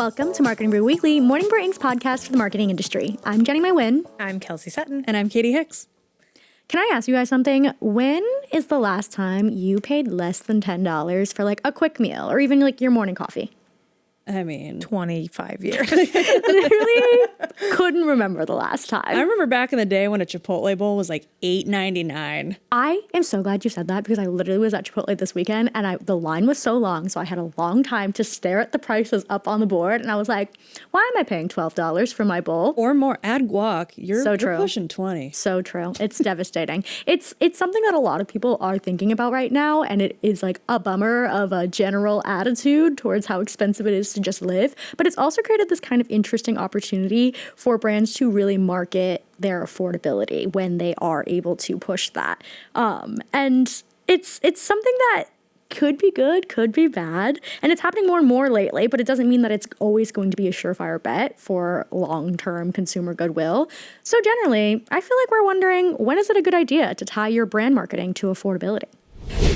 Welcome to Marketing Brew Weekly, Morning Brew Inc.'s podcast for the marketing industry. I'm Jenny Mywin. I'm Kelsey Sutton. And I'm Katie Hicks. Can I ask you guys something? When is the last time you paid less than $10 for like a quick meal or even like your morning coffee? I mean, 25 years. Literally couldn't remember the last time. I remember back in the day when a Chipotle bowl was like $8.99. I am so glad you said that because I literally was at Chipotle this weekend and the line was so long, so I had a long time to stare at the prices up on the board, and I was like, why am I paying $12 for my bowl? Or more. Add guac. You're true. Pushing 20. So true. It's devastating. It's something that a lot of people are thinking about right now, and it is like a bummer of a general attitude towards how expensive it is to just live. But it's also created this kind of interesting opportunity for brands to really market their affordability when they are able to push that. And it's something that could be good, could be bad, and it's happening more and more lately, but it doesn't mean that it's always going to be a surefire bet for long-term consumer goodwill. So generally, I feel like we're wondering, when is it a good idea to tie your brand marketing to affordability?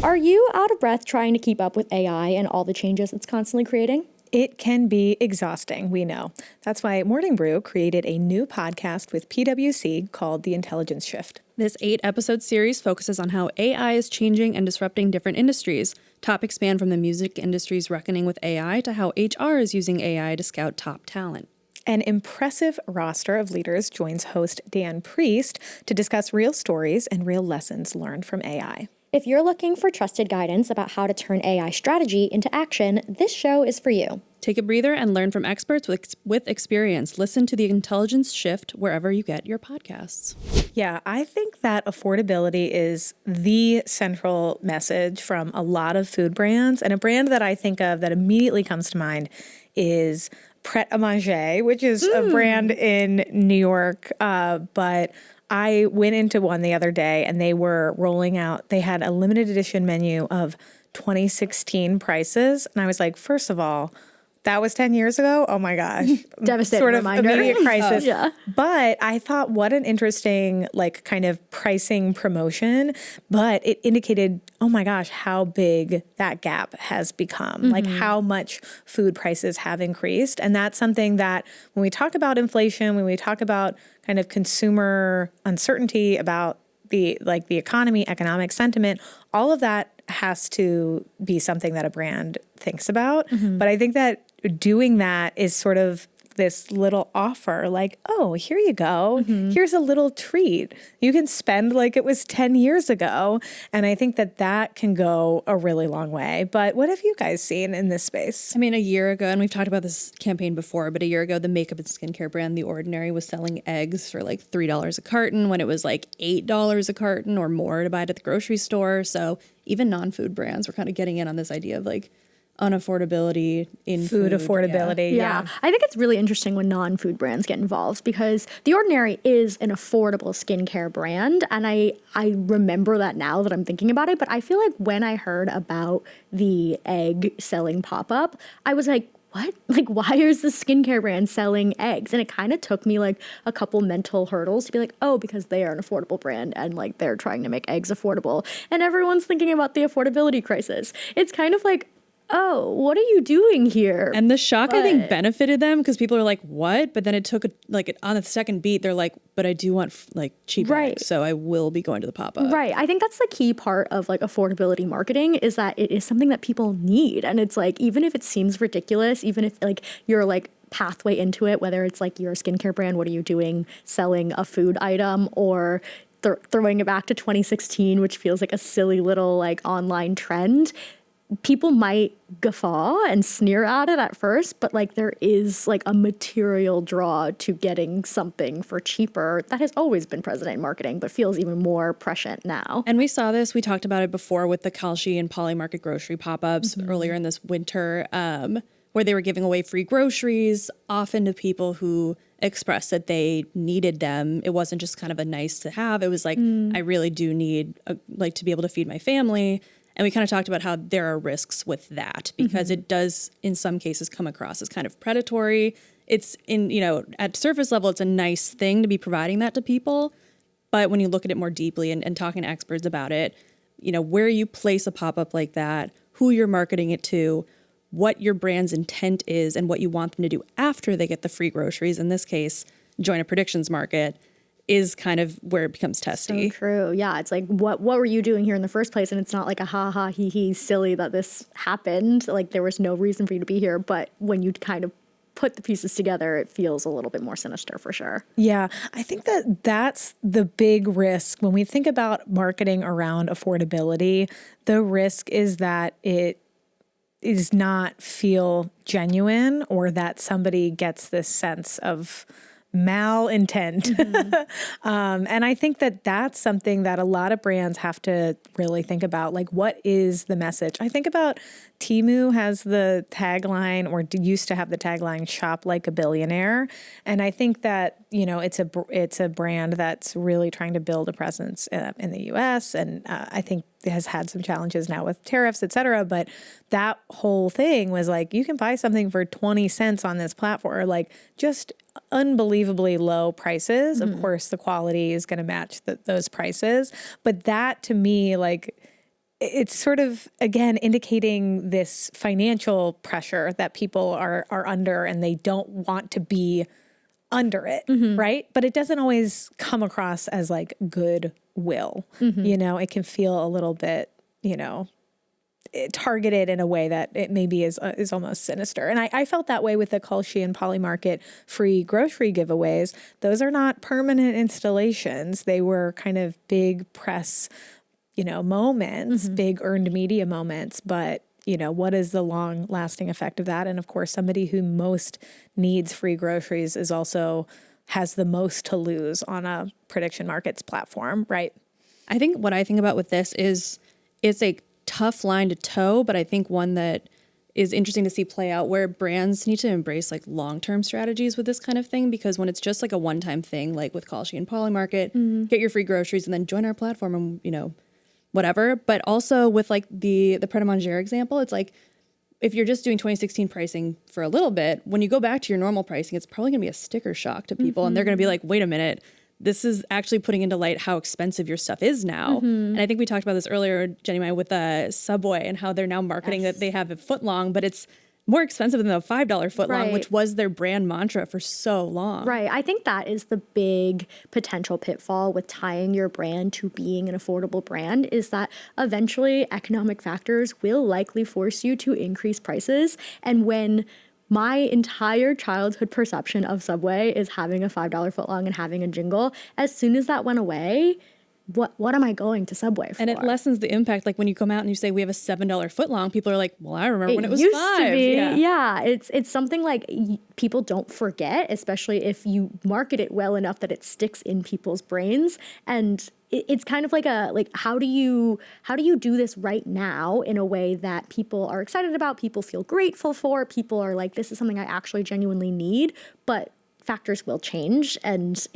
Are you out of breath trying to keep up with AI and all the changes it's constantly creating? It can be exhausting, we know. That's why Morning Brew created a new podcast with PwC called The Intelligence Shift. This 8-episode series focuses on how AI is changing and disrupting different industries. Topics span from the music industry's reckoning with AI to how HR is using AI to scout top talent. An impressive roster of leaders joins host Dan Priest to discuss real stories and real lessons learned from AI. If you're looking for trusted guidance about how to turn AI strategy into action, this show is for you. Take a breather and learn from experts with experience. Listen to The Intelligence Shift wherever you get your podcasts. Yeah, I think that affordability is the central message from a lot of food brands. And a brand that I think of that immediately comes to mind is Pret A Manger, which is a brand in New York, but I went into one the other day and they were rolling out, they had a limited edition menu of 2016 prices. And I was like, first of all, that was 10 years ago. Oh my gosh. Devastating sort of reminder. Immediate crisis. Yeah. But I thought, what an interesting, like, kind of pricing promotion. But it indicated, oh my gosh, how big that gap has become, like how much food prices have increased. And that's something that when we talk about inflation, when we talk about kind of consumer uncertainty about the economy, economic sentiment, all of that has to be something that a brand thinks about. But I think that doing that is sort of this little offer, like, oh, here you go. Here's a little treat. You can spend like it was 10 years ago. And I think that that can go a really long way. But what have you guys seen in this space? I mean, a year ago, and we've talked about this campaign before, but a year ago, the makeup and skincare brand The Ordinary was selling eggs for like $3 a carton when it was like $8 a carton or more to buy it at the grocery store. So even non-food brands were kind of getting in on this idea of like unaffordability in Food affordability. Yeah. I think it's really interesting when non-food brands get involved because The Ordinary is an affordable skincare brand. And I remember that now that I'm thinking about it. But I feel like when I heard about the egg selling pop-up, I was like, what? Like, why is this skincare brand selling eggs? And it kind of took me like a couple mental hurdles to be like, oh, because they are an affordable brand and like they're trying to make eggs affordable. And everyone's thinking about the affordability crisis. It's kind of like, oh, what are you doing here? And the shock, I think, benefited them because people are like, what? But then it took, on the second beat, they're like, but I do want, cheap eggs, so I will be going to the pop-up. Right. I think that's the key part of, affordability marketing is that it is something that people need. And it's, even if it seems ridiculous, even if, you're, pathway into it, whether it's, you're a skincare brand, what are you doing selling a food item or throwing it back to 2016, which feels like a silly little, online trend, people might guffaw and sneer at it at first, but there is a material draw to getting something for cheaper that has always been present in marketing, but feels even more prescient now. And we saw this, we talked about it before with the Kalshi and Polymarket grocery pop-ups earlier in this winter, where they were giving away free groceries, often to people who expressed that they needed them. It wasn't just kind of a nice to have. It was I really do need to be able to feed my family. And we kind of talked about how there are risks with that because it does, in some cases, come across as kind of predatory. It's at surface level, it's a nice thing to be providing that to people. But when you look at it more deeply and talking to experts about it, where you place a pop-up like that, who you're marketing it to, what your brand's intent is and what you want them to do after they get the free groceries, in this case, join a predictions market, is kind of where it becomes testy. So true. Yeah. It's like, what were you doing here in the first place? And it's not like a ha ha he he silly that this happened. Like there was no reason for you to be here. But when you kind of put the pieces together, it feels a little bit more sinister for sure. Yeah, I think that that's the big risk when we think about marketing around affordability. The risk is that it is not feel genuine, or that somebody gets this sense of malintent. And I think that that's something that a lot of brands have to really think about. Like, what is the message? I think about Temu has the tagline, or used to have the tagline, "Shop like a billionaire." And I think that, you know, it's a brand that's really trying to build a presence in the U.S. And I think it has had some challenges now with tariffs, et cetera. But that whole thing was like, you can buy something for 20 cents on this platform, like just unbelievably low prices. Of course, the quality is going to match those prices. But that, to me, like, it's sort of, again, indicating this financial pressure that people are under, and they don't want to be under it, right? But it doesn't always come across as like goodwill. You know, it can feel a little bit, you know, targeted in a way that it maybe is almost sinister. And I felt that way with the Culshi and Poly Market free grocery giveaways. Those are not permanent installations. They were kind of big press, you know, moments, big earned media moments. But, you know, what is the long lasting effect of that? And of course, somebody who most needs free groceries is also has the most to lose on a prediction markets platform, right? I think what I think about with this is it's a tough line to toe, but I think one that is interesting to see play out, where brands need to embrace like long-term strategies with this kind of thing, because when it's just like a one-time thing, like with Culshi and Poly Market, get your free groceries and then join our platform and, you know, whatever. But also with like the Pret a Manger example, it's like, if you're just doing 2016 pricing for a little bit, when you go back to your normal pricing, it's probably gonna be a sticker shock to people. And they're gonna be like, wait a minute, this is actually putting into light how expensive your stuff is now. And I think we talked about this earlier, Jenny and I, with Subway and how they're now marketing that they have a foot long, but it's more expensive than the $5 foot long, which was their brand mantra for so long. Right. I think that is the big potential pitfall with tying your brand to being an affordable brand, is that eventually economic factors will likely force you to increase prices. And when my entire childhood perception of Subway is having a $5 footlong and having a jingle, as soon as that went away, what am I going to Subway for? And it lessens the impact. Like when you come out and you say we have a $7 footlong, people are like, well, I remember when it was used $5. To be. Yeah. It's something like people don't forget, especially if you market it well enough that it sticks in people's brains. And it's kind of like how do you do this right now in a way that people are excited about, people feel grateful for, people are like, this is something I actually genuinely need, but factors will change, and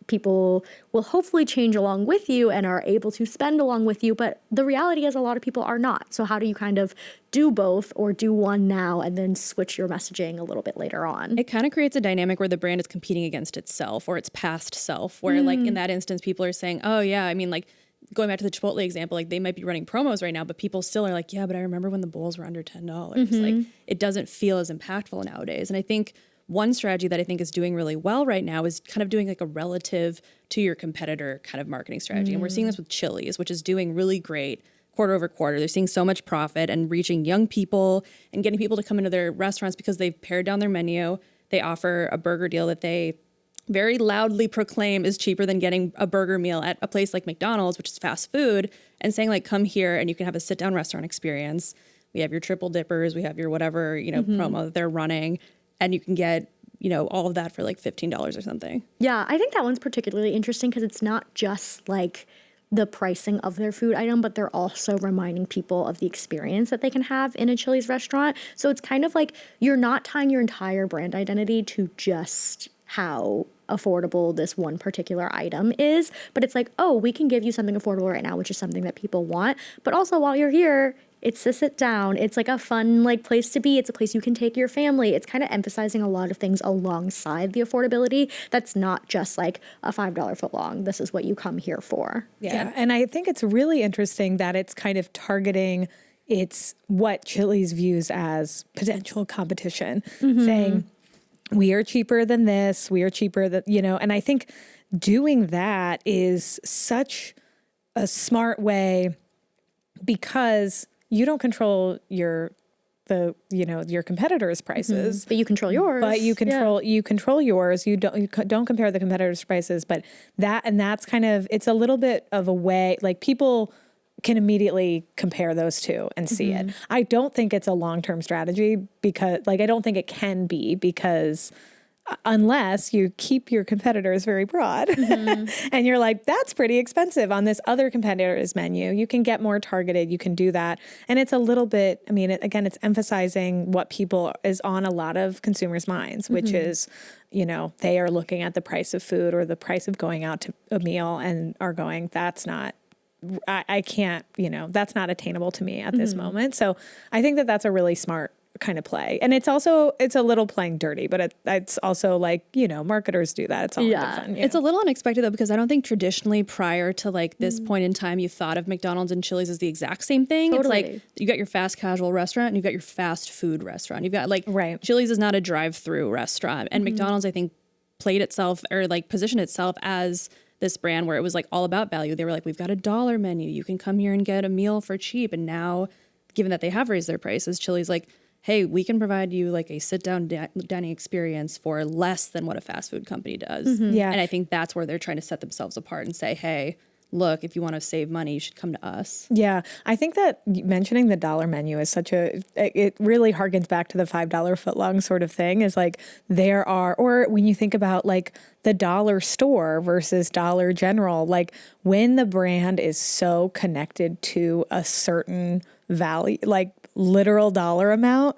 people will hopefully change along with you and are able to spend along with you. But the reality is a lot of people are not. So how do you kind of do both, or do one now and then switch your messaging a little bit later on? It kind of creates a dynamic where the brand is competing against itself or its past self, where like in that instance, people are saying, oh yeah, I mean, like going back to the Chipotle example, like they might be running promos right now, but people still are like, yeah, but I remember when the bowls were under $10. Like it doesn't feel as impactful nowadays. And I think one strategy that I think is doing really well right now is kind of doing like a relative to your competitor kind of marketing strategy. And we're seeing this with Chili's, which is doing really great quarter over quarter. They're seeing so much profit and reaching young people and getting people to come into their restaurants because they've pared down their menu. They offer a burger deal that they very loudly proclaim is cheaper than getting a burger meal at a place like McDonald's, which is fast food, and saying like, come here and you can have a sit down restaurant experience. We have your triple dippers, we have your whatever, you know, promo that they're running. And you can get, you know, all of that for like $15 or something. Yeah, I think that one's particularly interesting because it's not just like the pricing of their food item, but they're also reminding people of the experience that they can have in a Chili's restaurant. So it's kind of like you're not tying your entire brand identity to just how affordable this one particular item is, but it's like, oh, we can give you something affordable right now, which is something that people want. But also while you're here, it's to sit down. It's like a fun like place to be. It's a place you can take your family. It's kind of emphasizing a lot of things alongside the affordability. That's not just like a $5 footlong. This is what you come here for. Yeah. And I think it's really interesting that it's kind of targeting it's what Chili's views as potential competition, saying, we are cheaper than this, we are cheaper than, and I think doing that is such a smart way because you don't control your competitors' prices, But you control yours. but you control yours. You don't compare the competitors' prices, but that's kind of, it's a little bit of a way, like people can immediately compare those two and see it. I don't think it's a long-term strategy because I don't think it can be because unless you keep your competitors very broad and you're like, that's pretty expensive on this other competitor's menu. You can get more targeted. You can do that. And it's a little bit, again, it's emphasizing what people is on a lot of consumers' minds, which is, they are looking at the price of food or the price of going out to a meal and are going, I can't, that's not attainable to me at this moment. So I think that that's a really smart kind of play. And it's a little playing dirty, but it's also like, marketers do that. It's all good fun. It's a little unexpected though, because I don't think traditionally prior to like this point in time, you thought of McDonald's and Chili's as the exact same thing. Totally. It's like you got your fast casual restaurant and you've got your fast food restaurant. You've got like Chili's is not a drive-through restaurant, and McDonald's I think played itself or like positioned itself as this brand where it was like all about value. They were like, we've got $1 menu. You can come here and get a meal for cheap. And now, given that they have raised their prices, Chili's like, hey, we can provide you like a sit-down dining experience for less than what a fast food company does. Yeah. And I think that's where they're trying to set themselves apart and say, hey, look, if you want to save money, you should come to us. Yeah. I think that mentioning the dollar menu is it really harkens back to the $5 footlong sort of thing, is like or when you think about like the dollar store versus Dollar General, like when the brand is so connected to a certain value, like literal dollar amount,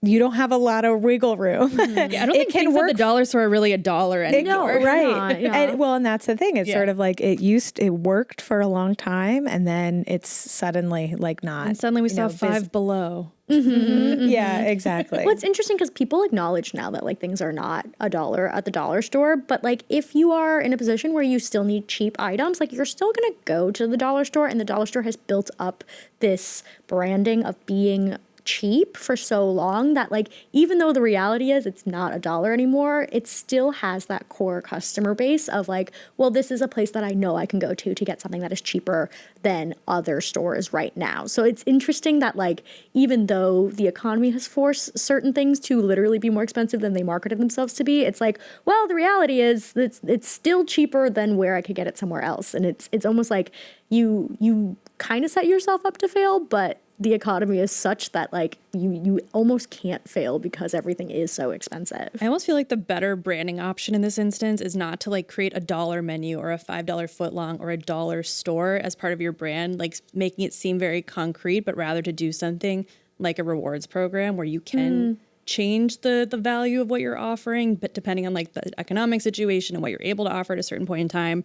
you don't have a lot of wiggle room. Yeah, I don't think things at the dollar store are really $1 anymore. Right. Yeah. And that's the thing. It's sort of like it worked for a long time and then it's suddenly like not. And suddenly we saw Five Below. Yeah, exactly. Well, it's interesting because people acknowledge now that like things are not $1 at the dollar store, but like if you are in a position where you still need cheap items, like you're still gonna go to the dollar store, and the dollar store has built up this branding of being cheap for so long that like even though the reality is it's not $1 anymore, it still has that core customer base of like, well, this is a place that I know I can go to get something that is cheaper than other stores right now. So it's interesting that like even though the economy has forced certain things to literally be more expensive than they marketed themselves to be, it's like, well, the reality is it's still cheaper than where I could get it somewhere else. And it's almost like you kind of set yourself up to fail, but the economy is such that like you almost can't fail because everything is so expensive. I almost feel like the better branding option in this instance is not to like create a $1 menu or a $5 footlong or a dollar store as part of your brand, like making it seem very concrete, but rather to do something like a rewards program where you can change the value of what you're offering, but depending on like the economic situation and what you're able to offer at a certain point in time.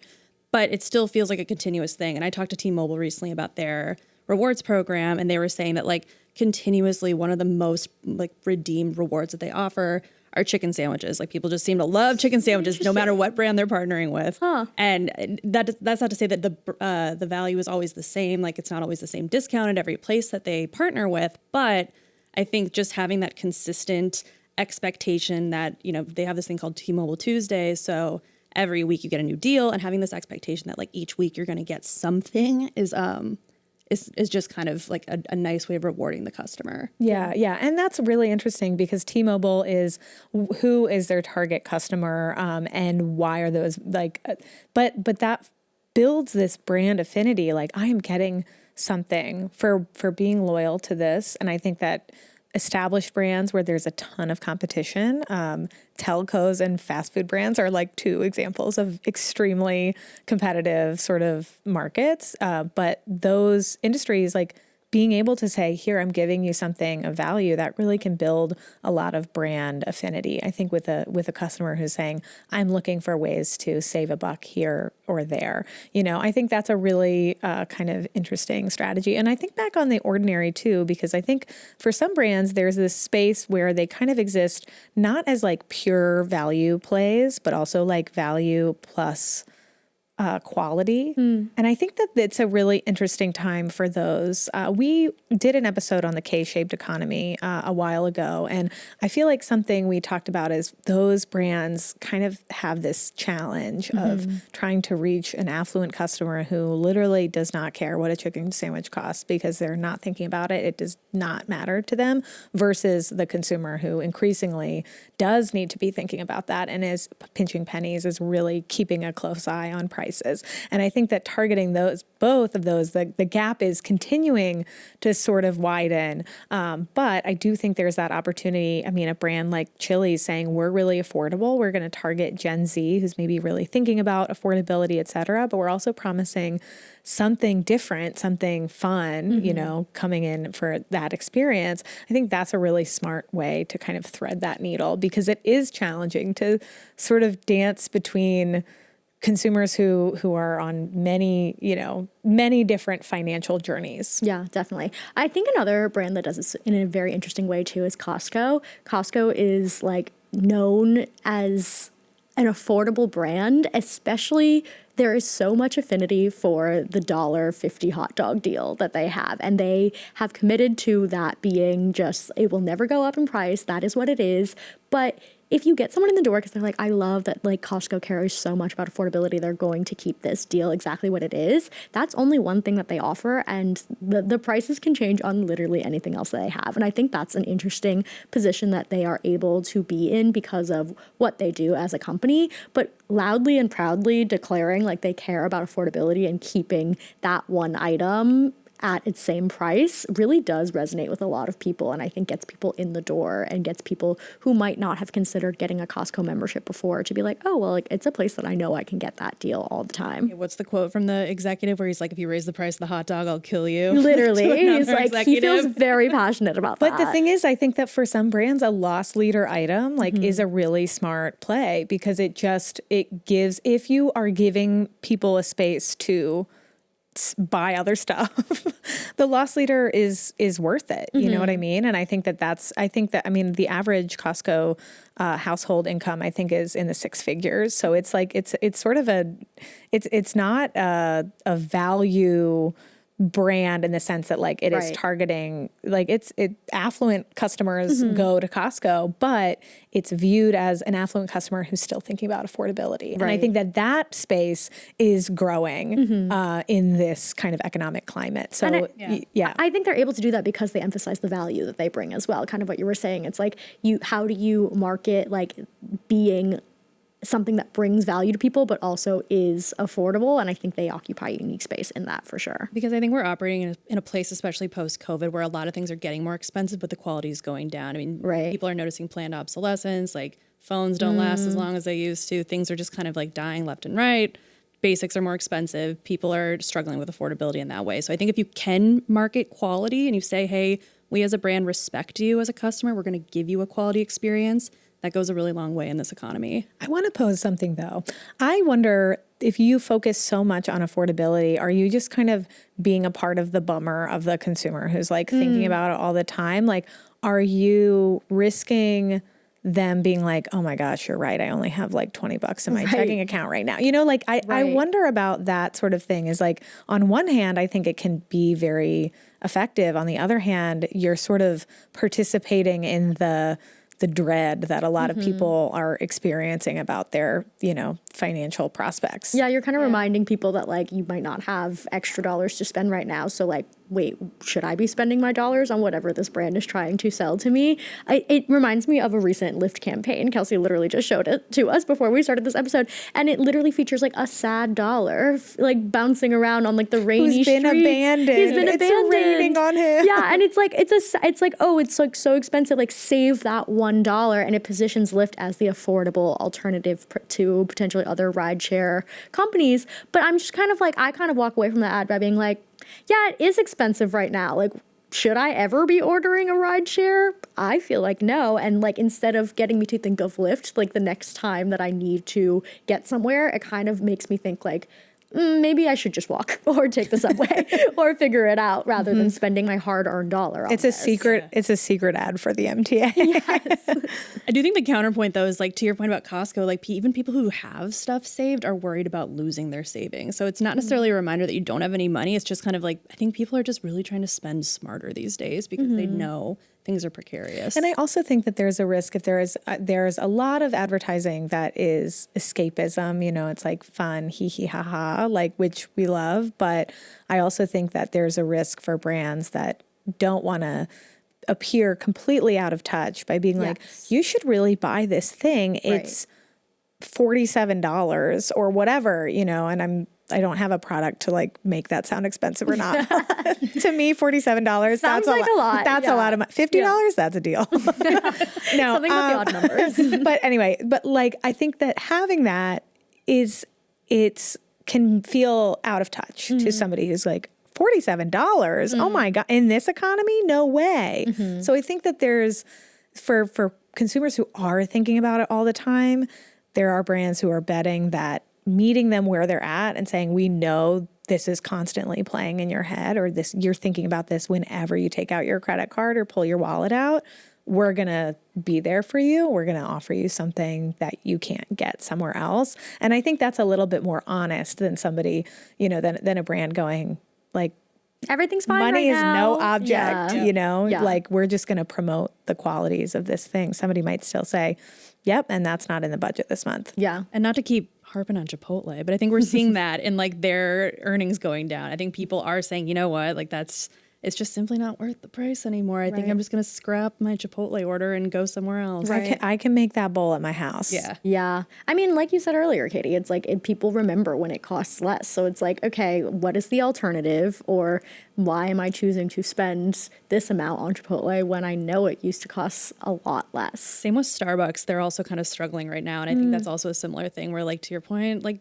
But it still feels like a continuous thing. And I talked to T-Mobile recently about their rewards program, and they were saying that like continuously one of the most like redeemed rewards that they offer are chicken sandwiches. Like people just seem to love chicken sandwiches no matter what brand they're partnering with. And that's not to say that the value is always the same. Like it's not always the same discount at every place that they partner with. But I think just having that consistent expectation that, they have this thing called T-Mobile Tuesdays. So every week you get a new deal, and having this expectation that like each week you're going to get something is just kind of like a nice way of rewarding the customer. Yeah. And that's really interesting because T-Mobile is who is their target customer, and why are those like, but that builds this brand affinity. Like I am getting something for being loyal to this. And I think that established brands where there's a ton of competition, telcos and fast food brands are like two examples of extremely competitive sort of markets. But those industries, like being able to say, here, I'm giving you something of value, that really can build a lot of brand affinity. I think with a customer who's saying, I'm looking for ways to save a buck here or there. I think that's a really kind of interesting strategy. And I think back on The Ordinary too, because I think for some brands, there's this space where they kind of exist not as like pure value plays, but also like value plus quality. And I think that it's a really interesting time for those. We did an episode on the K-shaped economy a while ago, and I feel like something we talked about is those brands kind of have this challenge of trying to reach an affluent customer who literally does not care what a chicken sandwich costs because they're not thinking about it. It does not matter to them, versus the consumer who increasingly does need to be thinking about that and is pinching pennies, is really keeping a close eye on prices. And I think that targeting both of those, the gap is continuing to sort of widen. But I do think there's that opportunity. I mean, a brand like Chili's saying we're really affordable. We're going to target Gen Z who's maybe really thinking about affordability, et cetera. But we're also promising something different, something fun, coming in for that experience. I think that's a really smart way to kind of thread that needle, because it is challenging to sort of dance between consumers who are on many different financial journeys. Yeah, definitely. I think another brand that does this in a very interesting way too is Costco. Costco is like known as an affordable brand, especially there is so much affinity for the $1.50 hot dog deal that they have. And they have committed to that being just, it will never go up in price. That is what it is. But if you get someone in the door because they're like, I love that like Costco cares so much about affordability, they're going to keep this deal exactly what it is. That's only one thing that they offer, and the prices can change on literally anything else that they have. And I think that's an interesting position that they are able to be in because of what they do as a company, but loudly and proudly declaring like they care about affordability and keeping that one item at its same price really does resonate with a lot of people, and I think gets people in the door and gets people who might not have considered getting a Costco membership before to be like, oh, well, like it's a place that I know I can get that deal all the time. What's the quote from the executive where he's like, if you raise the price of the hot dog, I'll kill you? Literally. He's like, executive. he feels very passionate about that. But the thing is, I think that for some brands, a loss leader item is a really smart play, because it gives, if you are giving people a space to buy other stuff, the loss leader is worth it. You know what I mean? And I think that the average Costco household income, I think, is in the six figures. So it's like, it's sort of it's not a value brand in the sense that like it is targeting, like affluent customers go to Costco, but it's viewed as an affluent customer who's still thinking about affordability. And I think that space is growing in this kind of economic climate. So I think they're able to do that because they emphasize the value that they bring as well. Kind of what you were saying. It's like, how do you market like being something that brings value to people, but also is affordable. And I think they occupy a unique space in that for sure. Because I think we're operating in a place, especially post-COVID, where a lot of things are getting more expensive, but the quality is going down. I mean, people are noticing planned obsolescence, like phones don't last as long as they used to. Things are just kind of like dying left and right. Basics are more expensive. People are struggling with affordability in that way. So I think if you can market quality and you say, hey, we as a brand respect you as a customer, we're going to give you a quality experience, that goes a really long way in this economy. I want to pose something though. I wonder if you focus so much on affordability, are you just kind of being a part of the bummer of the consumer who's like thinking about it all the time? Like, are you risking them being like, oh my gosh, you're right, I only have like $20 in my checking account right now? You know, like I wonder about that sort of thing. Is like, on one hand, I think it can be very effective. On the other hand, you're sort of participating in the dread that a lot of people are experiencing about their, financial prospects. Yeah, you're kind of reminding people that like you might not have extra dollars to spend right now. So like, wait, should I be spending my dollars on whatever this brand is trying to sell to me? It reminds me of a recent Lyft campaign. Kelsey literally just showed it to us before we started this episode. And it literally features like a sad dollar, like bouncing around on like the rainy streets. Abandoned. He's been abandoned. It's raining on him. Yeah, and it's like, oh, it's like so expensive. Like save that $1. And it positions Lyft as the affordable alternative to potentially other rideshare companies. But I'm just kind of like, I kind of walk away from the ad by being like, yeah, it is expensive right now. Like, should I ever be ordering a rideshare? I feel like no. And like, instead of getting me to think of Lyft, like the next time that I need to get somewhere, it kind of makes me think like, maybe I should just walk or take the subway or figure it out rather than spending my hard-earned dollar on It's a secret. It's a secret ad for the MTA. I do think the counterpoint, though, is like to your point about Costco, like even people who have stuff saved are worried about losing their savings. So it's not necessarily a reminder that you don't have any money. It's just kind of like, I think people are just really trying to spend smarter these days because they know things are precarious. And I also think that there's a risk if there's a lot of advertising that is escapism, it's like fun, hee hee ha ha, like, which we love. But I also think that there's a risk for brands that don't want to appear completely out of touch by being like, you should really buy this thing. It's $47 or whatever, and I don't have a product to like make that sound expensive or not. To me, $47, Sounds like a lot. That's a lot of money. $50, that's a deal. No, something with the odd numbers. But anyway, like I think that having that can feel out of touch to somebody who's like, $47? Oh my God. In this economy? No way. So I think that there's, for consumers who are thinking about it all the time, there are brands who are betting that meeting them where they're at and saying, we know this is constantly playing in your head, or this, you're thinking about this whenever you take out your credit card or pull your wallet out. We're going to be there for you. We're going to offer you something that you can't get somewhere else. And I think that's a little bit more honest than somebody, than a brand going, like, everything's fine money right is now. no object, Yeah. like we're just going to promote the qualities of this thing. Somebody might still say, yep, and that's not in the budget this month. Yeah. And not to keep harping on Chipotle, but I think we're seeing that in like their earnings going down. I think people are saying, you know what, like it's just simply not worth the price anymore. I think I'm just going to scrap my Chipotle order and go somewhere else. Right. I can make that bowl at my house. Yeah. Yeah. I mean, like you said earlier, Katie, it's like people remember when it costs less. So it's like, okay, what is the alternative? Or why am I choosing to spend this amount on Chipotle when I know it used to cost a lot less? Same with Starbucks. They're also kind of struggling right now. And I think that's also a similar thing where, like, to your point, like,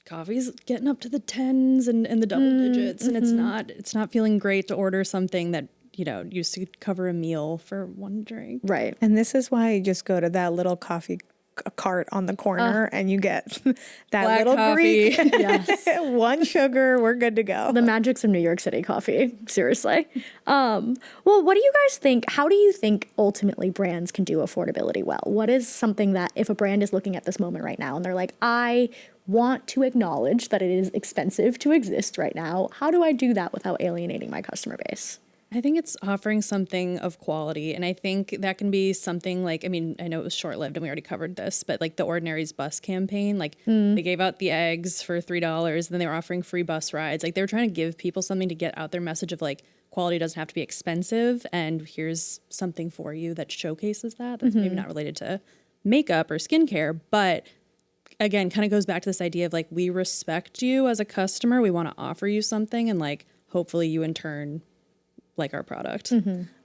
coffee's getting up to the tens and the double digits, and it's not feeling great to order something that used to cover a meal for one drink. Right. And this is why you just go to that little coffee cart on the corner and you get that Black little coffee. Greek, Yes. 1 sugar, we're good to go. The magics of New York City coffee. Seriously. Well, what do you guys think? How do you think ultimately brands can do affordability well? What is something that if a brand is looking at this moment right now and they're like, I want to acknowledge that it is expensive to exist right now, how do I do that without alienating my customer base? I think it's offering something of quality. And I think that can be something like, I mean, I know it was short-lived and we already covered this, but like the Ordinary's bus campaign, like they gave out the eggs for $3 and then they were offering free bus rides. Like they were trying to give people something to get out their message of like, quality doesn't have to be expensive. And here's something for you that showcases that. That's maybe not related to makeup or skincare, but again, kind of goes back to this idea of like, we respect you as a customer. We want to offer you something and like, hopefully you in turn like our product.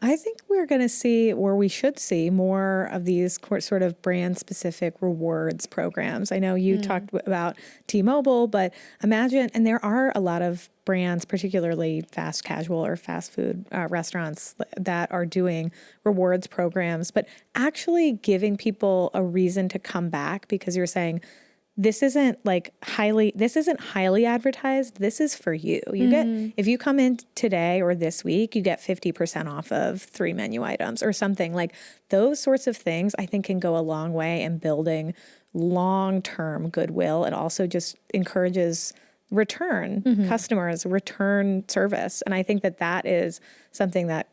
I think we're going to see, or we should see, more of these sort of brand-specific rewards programs. I know you talked about T-Mobile, but imagine, and there are a lot of brands, particularly fast casual or fast food restaurants that are doing rewards programs, but actually giving people a reason to come back because you're saying, this isn't highly advertised. This is for you. You get, if you come in today or this week, you get 50% off of 3 menu items or something. Like those sorts of things I think can go a long way in building long-term goodwill. It also just encourages return customers, return service. And I think that is something that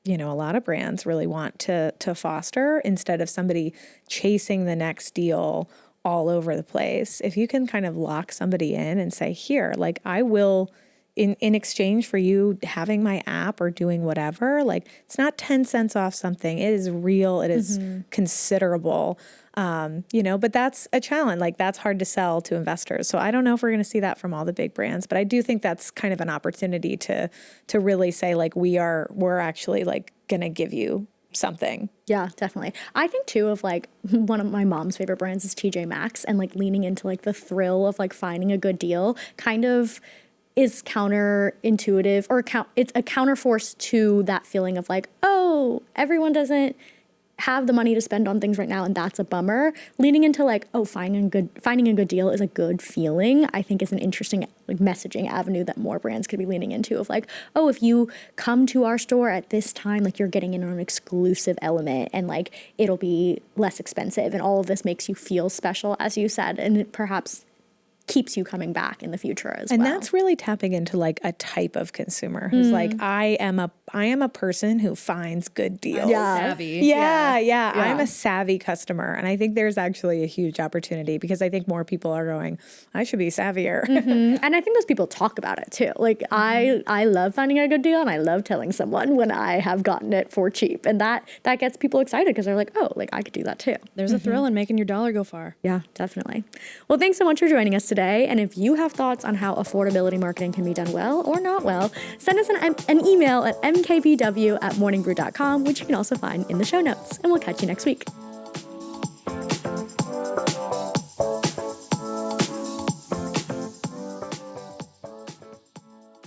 a lot of brands really want to foster instead of somebody chasing the next deal all over the place. If you can kind of lock somebody in and say, here, like I will, in exchange for you having my app or doing whatever, like it's not 10 cents off something. It is real. It is considerable, but that's a challenge. Like that's hard to sell to investors. So I don't know if we're going to see that from all the big brands, but I do think that's kind of an opportunity to really say like, we're actually like going to give you something. Yeah, definitely. I think too of like one of my mom's favorite brands is TJ Maxx, and like leaning into like the thrill of like finding a good deal kind of is counterintuitive, or it's a counterforce to that feeling of like, oh, everyone doesn't have the money to spend on things right now and that's a bummer, leaning into like, oh, finding a good deal is a good feeling, I think is an interesting like messaging avenue that more brands could be leaning into, of like, oh, if you come to our store at this time, like you're getting in on an exclusive element and like it'll be less expensive, and all of this makes you feel special, as you said, and it perhaps keeps you coming back in the future as well. And that's really tapping into like a type of consumer who's like, I am a person who finds good deals. Savvy. Yeah. I'm a savvy customer. And I think there's actually a huge opportunity, because I think more people are going, I should be savvier. And I think those people talk about it too. Like I love finding a good deal, and I love telling someone when I have gotten it for cheap. And that gets people excited, because they're like, oh, like I could do that too. There's a thrill in making your dollar go far. Yeah, definitely. Well, thanks so much for joining us today. And if you have thoughts on how affordability marketing can be done well or not well, send us an email at mkbw@morningbrew.com, which you can also find in the show notes. And we'll catch you next week.